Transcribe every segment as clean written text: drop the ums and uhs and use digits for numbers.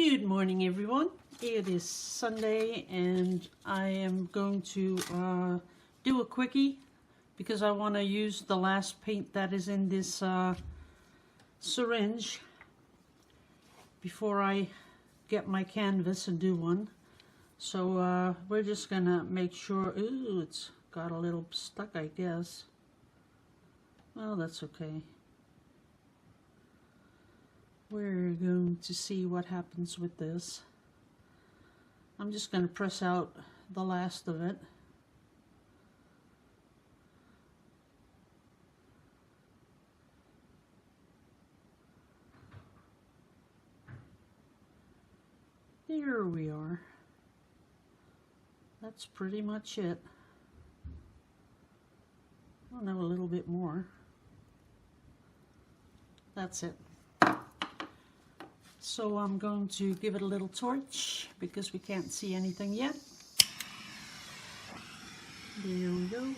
Good morning, everyone. It is Sunday and I am going to do a quickie because I want to use the last paint that is in this syringe before I get my canvas and do one. So we're just gonna make sure. Ooh, it's got a little stuck, I guess. Well, that's okay. We're going to see what happens with this. I'm just going to press out the last of it. There we are. That's pretty much it. I'll know a little bit more. That's it. So I'm going to give it a little torch because we can't see anything yet. There we go.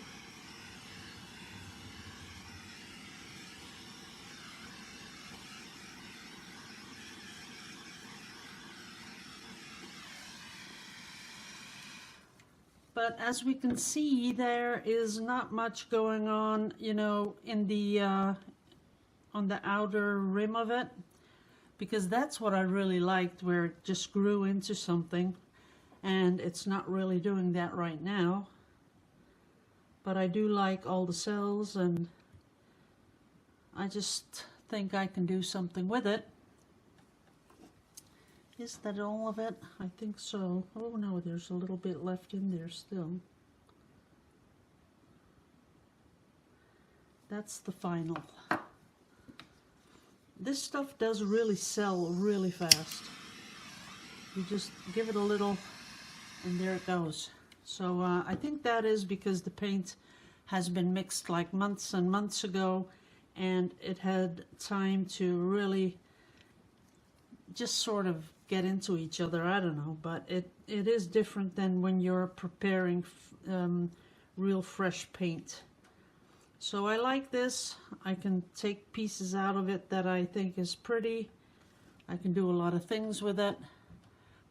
But as we can see, there is not much going on, you know, in the on the outer rim of it. Because that's what I really liked, where it just grew into something, and it's not really doing that right now. But I do like all the cells, and I just think I can do something with it. Is that all of it? I think so. Oh no, there's a little bit left in there still. That's the final. This stuff does really sell really fast. You just give it a little and there it goes. So I think that is because the paint has been mixed like months and months ago, and it had time to really just sort of get into each other. I don't know, but it is different than when you're preparing real fresh paint. So I like this. I can take pieces out of it that I think is pretty. I can do a lot of things with it.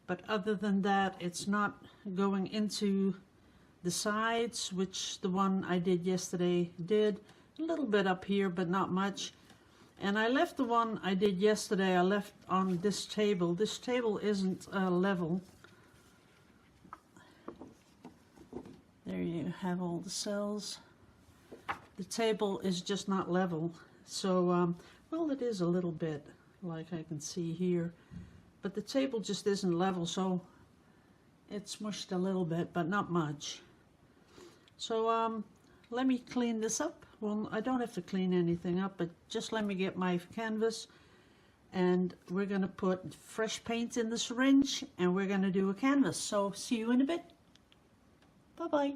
But other than that, it's not going into the sides, which the one I did yesterday did. A little bit up here, but not much. And I left the one I did yesterday, I left on this table. This table isn't level. There you have all the cells. The table is just not level, so well, it is a little bit, like I can see here, but the table just isn't level, so it's smushed a little bit, but not much. So let me clean this up. Well, I don't have to clean anything up, but just let me get my canvas, and we're going to put fresh paint in the syringe, and we're going to do a canvas. So see you in a bit. Bye-bye.